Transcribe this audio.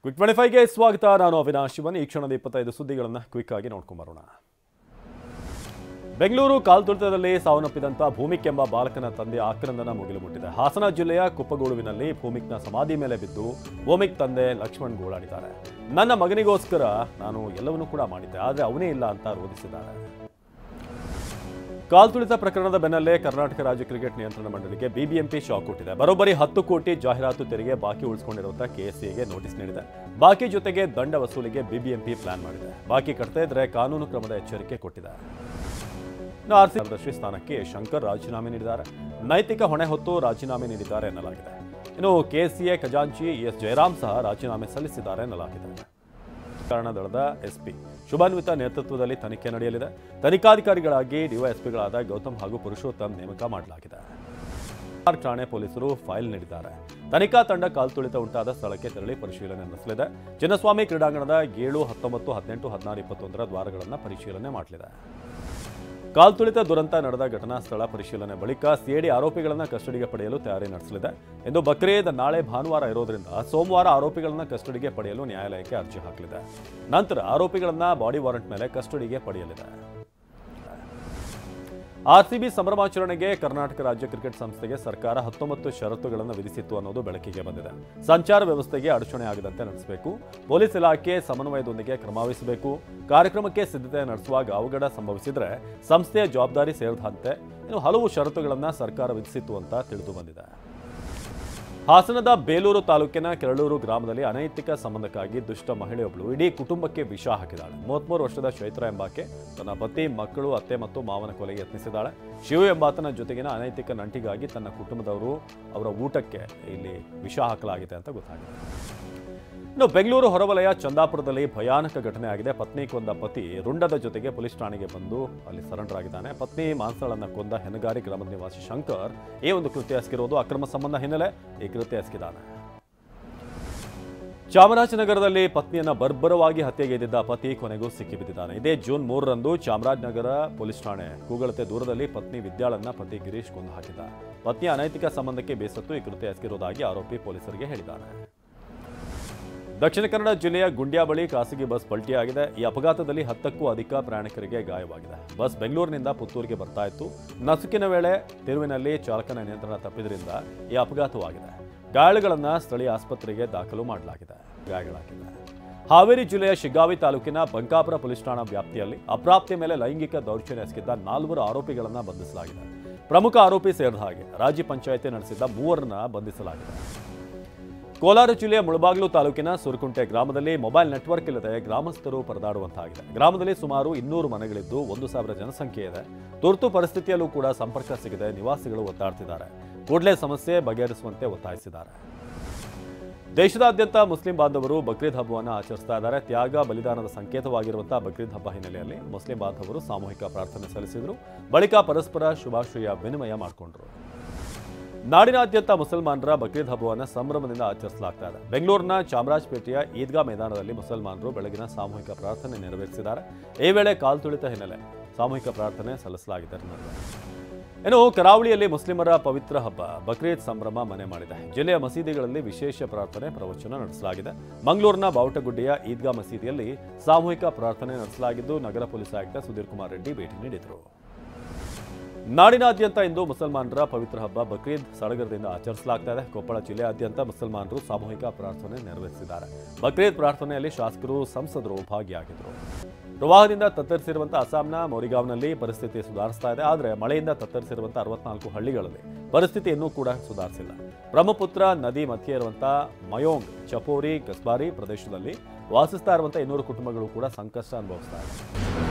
Quick 25ಗೆ ಸ್ವಾಗತ. ನಾನು ಅವಿನಾಶ್ ಶಿವನ್. ಈ ಕ್ಷಣದ 25 ಸುದ್ದಿಗಳನ್ನು ಕ್ವಿಕ್ ಆಗಿ ನೋಡ್ಕೊಂಡು ಬರೋಣ. ಬೆಂಗಳೂರು ಕಾಲ್ತುಳಿತದಲ್ಲಿ ಸಾವನ್ನಪ್ಪಿದಂಥ ಭೂಮಿಕ್ ಎಂಬ ಬಾಲಕನ ತಂದೆ ಆಕ್ರಂದನ ಮುಗಿಲು ಮುಟ್ಟಿದೆ. ಹಾಸನ ಜಿಲ್ಲೆಯ ಕುಪ್ಪಗೋಡುವಿನಲ್ಲಿ ಭೂಮಿಕ್ನ ಸಮಾಧಿ ಮೇಲೆ ಬಿದ್ದು ಭೂಮಿಕ್ ತಂದೆ ಲಕ್ಷ್ಮಣ್ ಗೋಳಾಡಿದ್ದಾರೆ. ನನ್ನ ಮಗನಿಗೋಸ್ಕರ ನಾನು ಎಲ್ಲವನ್ನೂ ಕೂಡ ಮಾಡಿದ್ದೆ, ಆದರೆ ಅವನೇ ಇಲ್ಲ ಅಂತ ರೋಧಿಸಿದ್ದಾರೆ. ಕಾಲ್ತುಳಿತ ಪ್ರಕರಣದ ಬೆನ್ನಲ್ಲೇ ಕರ್ನಾಟಕ ರಾಜ್ಯ ಕ್ರಿಕೆಟ್ ನಿಯಂತ್ರಣ ಮಂಡಳಿಗೆ ಬಿಬಿಎಂಪಿ ಶಾಕ್ ಕೊಟ್ಟಿದೆ. ಬರೋಬ್ಬರಿ 10 ಕೋಟಿ ಜಾಹೀರಾತು ತೆರಿಗೆ ಬಾಕಿ ಉಳಿಸಿಕೊಂಡಿರುವಂತಹ ಕೆಎಸ್ಸಿಗೆ ನೋಟಿಸ್ ನೀಡಿದೆ. ಬಾಕಿ ಜೊತೆಗೆ ದಂಡ ವಸೂಲಿಗೆ ಬಿಬಿಎಂಪಿ ಪ್ಲಾನ್ ಮಾಡಿದೆ. ಬಾಕಿ ಕಟ್ಟದೇ ಇದ್ರೆ ಕಾನೂನು ಕ್ರಮದ ಎಚ್ಚರಿಕೆ ಕೊಟ್ಟಿದೆ. ಆರ್ಸಿ ಕಾರ್ಯದರ್ಶಿ ಸ್ಥಾನಕ್ಕೆ ಶಂಕರ್ ರಾಜೀನಾಮೆ ನೀಡಿದ್ದಾರೆ. ನೈತಿಕ ಹೊಣೆ ಹೊತ್ತು ರಾಜೀನಾಮೆ ನೀಡಿದ್ದಾರೆ ಎನ್ನಲಾಗಿದೆ. ಇನ್ನು ಕೆಸಿಎ ಖಜಾಂಚಿ ಎಸ್ ಜಯರಾಮ್ ಸಹ ರಾಜೀನಾಮೆ ಸಲ್ಲಿಸಿದ್ದಾರೆ ಎನ್ನಲಾಗಿದೆ. ದಳದ ಎಸ್ಪಿ ಶುಭಾನ್ವಿತ ನೇತೃತ್ವದಲ್ಲಿ ತನಿಖೆ ನಡೆಯಲಿದೆ. ತನಿಖಾಧಿಕಾರಿಗಳಾಗಿ ಡಿವೈಎಸ್ಪಿಗಳಾದ ಗೌತಮ್ ಹಾಗೂ ಪುರುಷೋತ್ತಮ್ ನೇಮಕ ಮಾಡಲಾಗಿದೆ. ಠಾಣೆ ಪೊಲೀಸರು ಫೈಲ್ ನೀಡಿದ್ದಾರೆ. ತನಿಖಾ ತಂಡ ಕಾಲ್ತುಳಿತ ಉಂಟಾದ ಸ್ಥಳಕ್ಕೆ ತೆರಳಿ ಪರಿಶೀಲನೆ ನಡೆಸಲಿದೆ. ಚಿನ್ನಸ್ವಾಮಿ ಕ್ರೀಡಾಂಗಣದ 7, 19, 18, 16, 21 ದ್ವಾರಗಳನ್ನು ಪರಿಶೀಲನೆ ಮಾಡಲಿದೆ. ಕಾಲ್ತುಳಿತ ದುರಂತ ನಡೆದ ಘಟನಾ ಸ್ಥಳ ಪರಿಶೀಲನೆ ಬಳಿಕ ಸಿಐಡಿ ಆರೋಪಿಗಳನ್ನು ಕಸ್ಟಡಿಗೆ ಪಡೆಯಲು ತಯಾರಿ ನಡೆಸಲಿದೆ. ಇಂದು ಬಕ್ರೀದ್ ನಾಳೆ ಭಾನುವಾರ ಇರೋದ್ರಿಂದ ಸೋಮವಾರ ಆರೋಪಿಗಳನ್ನು ಕಸ್ಟಡಿಗೆ ಪಡೆಯಲು ನ್ಯಾಯಾಲಯಕ್ಕೆ ಅರ್ಜಿ ಹಾಕಲಿದೆ. ನಂತರ ಆರೋಪಿಗಳನ್ನು ಬಾಡಿ ವಾರೆಂಟ್ ಮೇಲೆ ಕಸ್ಟಡಿಗೆ ಪಡೆಯಲಿದೆ. ಆರ್ಸಿಬಿ ಸಂಭ್ರಮಾಚರಣೆಗೆ ಕರ್ನಾಟಕ ರಾಜ್ಯ ಕ್ರಿಕೆಟ್ ಸಂಸ್ಥೆಗೆ ಸರ್ಕಾರ 19 ಷರತ್ತುಗಳನ್ನು ವಿಧಿಸಿತ್ತು ಅನ್ನೋದು ಬೆಳಕಿಗೆ ಬಂದಿದೆ. ಸಂಚಾರ ವ್ಯವಸ್ಥೆಗೆ ಅಡಚಣೆ ಆಗದಂತೆ ನಡೆಸಬೇಕು, ಪೊಲೀಸ್ ಇಲಾಖೆ ಸಮನ್ವಯದೊಂದಿಗೆ ಕ್ರಮ ವಹಿಸಬೇಕು, ಕಾರ್ಯಕ್ರಮಕ್ಕೆ ಸಿದ್ಧತೆ ನಡೆಸುವಾಗ ಅವಘಡ ಸಂಭವಿಸಿದರೆ ಸಂಸ್ಥೆಯ ಜವಾಬ್ದಾರಿ ಸೇರಿದಂತೆ ಇನ್ನು ಹಲವು ಷರತ್ತುಗಳನ್ನು ಸರ್ಕಾರ ವಿಧಿಸಿತ್ತು ಅಂತ ತಿಳಿದು ಬಂದಿದೆ. ಹಾಸನದ ಬೇಲೂರು ತಾಲೂಕಿನ ಕೆರಳೂರು ಗ್ರಾಮದಲ್ಲಿ ಅನೈತಿಕ ಸಂಬಂಧಕ್ಕಾಗಿ ದುಷ್ಟ ಮಹಿಳೆಯೊಬ್ಬಳು ಇಡೀ ಕುಟುಂಬಕ್ಕೆ ವಿಷ ಹಾಕಿದ್ದಾಳೆ. 33 ವರ್ಷದ ಚೈತ್ರ ಎಂಬಾಕೆ ತನ್ನ ಪತಿ, ಮಕ್ಕಳು, ಅತ್ತೆ ಮತ್ತು ಮಾವನ ಕೊಲೆಗೆ ಯತ್ನಿಸಿದ್ದಾಳೆ. ಶಿವು ಎಂಬಾತನ ಜೊತೆಗಿನ ಅನೈತಿಕ ನಂಟಿಗಾಗಿ ತನ್ನ ಕುಟುಂಬದವರು ಅವರ ಊಟಕ್ಕೆ ಇಲ್ಲಿ ವಿಷ ಹಾಕಲಾಗಿದೆ ಅಂತ ಗೊತ್ತಾಗಿದೆ. ಇನ್ನು ಬೆಂಗಳೂರು ಹೊರವಲಯ ಚಂದಾಪುರದಲ್ಲಿ ಭಯಾನಕ ಘಟನೆ ಆಗಿದೆ. ಪತ್ನಿ ಕೊಂದ ಪತಿ ರುಂಡದ ಜೊತೆಗೆ ಪೊಲೀಸ್ ಠಾಣೆಗೆ ಬಂದು ಅಲ್ಲಿ ಸರೆಂಡರ್ ಆಗಿದ್ದಾನೆ. ಪತ್ನಿ ಮಾನ್ಸಳನ್ನ ಕೊಂದ ಹೆನಗಾರಿ ಗ್ರಾಮದ ನಿವಾಸಿ ಶಂಕರ್ ಈ ಒಂದು ಕೃತ್ಯ ಎಸಗಿರೋದು. ಅಕ್ರಮ ಸಂಬಂಧ ಹಿನ್ನೆಲೆ ಈ ಕೃತ್ಯ ಎಸಗಿದ್ದಾನೆ. ಚಾಮರಾಜನಗರದಲ್ಲಿ ಪತ್ನಿಯನ್ನ ಬರ್ಬರವಾಗಿ ಹತ್ಯೆಗೈದಿದ್ದ ಪತಿ ಕೊನೆಗೂ ಸಿಕ್ಕಿಬಿದ್ದಿದ್ದಾನೆ. ಇದೇ ಜೂನ್ 3ರಂದು ಚಾಮರಾಜನಗರ ಪೊಲೀಸ್ ಠಾಣೆ ಕೂಗಳತೆ ದೂರದಲ್ಲಿ ಪತ್ನಿ ವಿದ್ಯಾಳನ್ನ ಪತಿ ಗಿರೀಶ್ ಕೊಂದು ಹಾಕಿದ್ದ. ಪತ್ನಿಯ ಅನೈತಿಕ ಸಂಬಂಧಕ್ಕೆ ಬೇಸತ್ತು ಈ ಕೃತ್ಯ ಎಸಗಿರುವುದಾಗಿ ಆರೋಪಿ ಪೊಲೀಸರಿಗೆ ಹೇಳಿದ್ದಾನೆ. ದಕ್ಷಿಣ ಕನ್ನಡ ಜಿಲ್ಲೆಯ ಗುಂಡ್ಯಾ ಬಳಿ ಖಾಸಗಿ ಬಸ್ ಪಲ್ಟಿಯಾಗಿದೆ. ಈ ಅಪಘಾತದಲ್ಲಿ 10ಕ್ಕೂ ಅಧಿಕ ಪ್ರಯಾಣಿಕರಿಗೆ ಗಾಯವಾಗಿದೆ. ಬಸ್ ಬೆಂಗಳೂರಿನಿಂದ ಪುತ್ತೂರಿಗೆ ಬರ್ತಾ ಇತ್ತು. ನಸುಕಿನ ವೇಳೆ ತಿರುವಿನಲ್ಲಿ ಚಾಲಕನ ನಿಯಂತ್ರಣ ತಪ್ಪಿದ್ರಿಂದ ಈ ಅಪಘಾತವಾಗಿದೆ. ಗಾಯಾಳುಗಳನ್ನು ಸ್ಥಳೀಯ ಆಸ್ಪತ್ರೆಗೆ ದಾಖಲು ಮಾಡಲಾಗಿದೆ. ಹಾವೇರಿ ಜಿಲ್ಲೆಯ ಶಿಗ್ಗಾವಿ ತಾಲೂಕಿನ ಬಂಕಾಪುರ ಪೊಲೀಸ್ ಠಾಣಾ ವ್ಯಾಪ್ತಿಯಲ್ಲಿ ಅಪ್ರಾಪ್ತಿಯ ಮೇಲೆ ಲೈಂಗಿಕ ದೌರ್ಜನ್ಯ ಎಸಗಿದ್ದ 4 ಆರೋಪಿಗಳನ್ನು ಬಂಧಿಸಲಾಗಿದೆ. ಪ್ರಮುಖ ಆರೋಪಿ ಸೇರಿದ ಹಾಗೆ ರಾಜ್ಯ ಪಂಚಾಯಿತಿ ನಡೆಸಿದ್ದ 3ರನ್ನ ಬಂಧಿಸಲಾಗಿದೆ. ಕೋಲಾರ ಜಿಲ್ಲೆಯ ಮುಳಬಾಗಿಲು ತಾಲೂಕಿನ ಸುರಕುಂಟೆ ಗ್ರಾಮದಲ್ಲಿ ಮೊಬೈಲ್ ನೆಟ್ವರ್ಕ್ ಇಲ್ಲದೆ ಗ್ರಾಮಸ್ಥರು ಪರದಾಡುವಂತಾಗಿದೆ. ಗ್ರಾಮದಲ್ಲಿ ಸುಮಾರು 200 ಮನೆಗಳಿದ್ದು 1000 ಜನಸಂಖ್ಯೆ ಇದೆ. ತುರ್ತು ಪರಿಸ್ಥಿತಿಯಲ್ಲೂ ಕೂಡ ಸಂಪರ್ಕ ಸಿಗದೆ ನಿವಾಸಿಗಳು ಒತ್ತಾಡ್ತಿದ್ದಾರೆ. ಕೂಡಲೇ ಸಮಸ್ಯೆ ಬಗೆಹರಿಸುವಂತೆ ಒತ್ತಾಯಿಸಿದ್ದಾರೆ. ದೇಶದಾದ್ಯಂತ ಮುಸ್ಲಿಂ ಬಾಂಧವರು ಬಕ್ರೀದ್ ಹಬ್ಬವನ್ನು ಆಚರಿಸ್ತಾ ಇದ್ದಾರೆ. ತ್ಯಾಗ ಬಲಿದಾನದ ಸಂಕೇತವಾಗಿರುವಂತಹ ಬಕ್ರೀದ್ ಹಬ್ಬ ಹಿನ್ನೆಲೆಯಲ್ಲಿ ಮುಸ್ಲಿಂ ಬಾಂಧವರು ಸಾಮೂಹಿಕ ಪ್ರಾರ್ಥನೆ ಸಲ್ಲಿಸಿದರು. ಬಳಿಕ ಪರಸ್ಪರ ಶುಭಾಶಯ ವಿನಿಮಯ ಮಾಡಿಕೊಂಡರು. ನಾಡಿನಾದ್ಯಂತ ಮುಸಲ್ಮಾನರ ಬಕ್ರೀದ್ ಹಬ್ಬವನ್ನು ಸಂಭ್ರಮದಿಂದ ಆಚರಿಸಲಾಗ್ತಾ ಇದೆ. ಬೆಂಗಳೂರಿನ ಚಾಮರಾಜಪೇಟೆಯ ಈದ್ಗಾ ಮೈದಾನದಲ್ಲಿ ಮುಸಲ್ಮಾನರು ಬೆಳಗಿನ ಸಾಮೂಹಿಕ ಪ್ರಾರ್ಥನೆ ನೆರವೇರಿಸಿದ್ದಾರೆ. ಈ ವೇಳೆ ಕಾಲ್ತುಳಿತ ಹಿನ್ನೆಲೆ ಸಾಮೂಹಿಕ ಪ್ರಾರ್ಥನೆ ಸಲ್ಲಿಸಲಾಗಿದೆ. ಇನ್ನು ಕರಾವಳಿಯಲ್ಲಿ ಮುಸ್ಲಿಮರ ಪವಿತ್ರ ಹಬ್ಬ ಬಕ್ರೀದ್ ಸಂಭ್ರಮ ಮನೆ ಮಾಡಿದೆ. ಜಿಲ್ಲೆಯ ಮಸೀದಿಗಳಲ್ಲಿ ವಿಶೇಷ ಪ್ರಾರ್ಥನೆ ಪ್ರವಚನ ನಡೆಸಲಾಗಿದೆ. ಮಂಗಳೂರಿನ ಬಾವುಟಗುಡ್ಡೆಯ ಈದ್ಗಾ ಮಸೀದಿಯಲ್ಲಿ ಸಾಮೂಹಿಕ ಪ್ರಾರ್ಥನೆ ನಡೆಸಲಾಗಿದ್ದು ನಗರ ಪೊಲೀಸ್ ಆಯುಕ್ತ ಸುಧೀರ್ ಕುಮಾರ್ ರೆಡ್ಡಿ ಭೇಟಿ ನೀಡಿದರು. ನಾಡಿನಾದ್ಯಂತ ಇಂದು ಮುಸಲ್ಮಾನರ ಪವಿತ್ರ ಹಬ್ಬ ಬಕ್ರೀದ್ ಸಡಗರದಿಂದ ಆಚರಿಸಲಾಗ್ತಾ ಇದೆ. ಕೊಪ್ಪಳ ಜಿಲ್ಲೆಯಾದ್ಯಂತ ಮುಸಲ್ಮಾನರು ಸಾಮೂಹಿಕ ಪ್ರಾರ್ಥನೆ ನೆರವೇರಿಸಿದ್ದಾರೆ. ಬಕ್ರೀದ್ ಪ್ರಾರ್ಥನೆಯಲ್ಲಿ ಶಾಸಕರು, ಸಂಸದರು ಭಾಗಿಯಾಗಿದ್ದರು. ಪ್ರವಾಹದಿಂದ ತತ್ತರಿಸಿರುವಂತಹ ಅಸ್ಸಾಂನ ಮೊರಿಗಾವ್ನಲ್ಲಿ ಪರಿಸ್ಥಿತಿ ಸುಧಾರಿಸ್ತಾ ಇದೆ. ಆದರೆ ಮಳೆಯಿಂದ ತತ್ತರಿಸಿರುವಂತಹ 64 ಹಳ್ಳಿಗಳಲ್ಲಿ ಪರಿಸ್ಥಿತಿ ಇನ್ನೂ ಕೂಡ ಸುಧಾರಿಸಿಲ್ಲ. ಬ್ರಹ್ಮಪುತ್ರ ನದಿ ಮಧ್ಯೆ ಇರುವಂತಹ ಮಯೋಂಗ್, ಚಪೋರಿ, ಗಸ್ಬಾರಿ ಪ್ರದೇಶದಲ್ಲಿ ವಾಸಿಸ್ತಾ ಇರುವಂತಹ 200 ಕುಟುಂಬಗಳು ಕೂಡ ಸಂಕಷ್ಟ ಅನುಭವಿಸ್ತಾ ಇದೆ.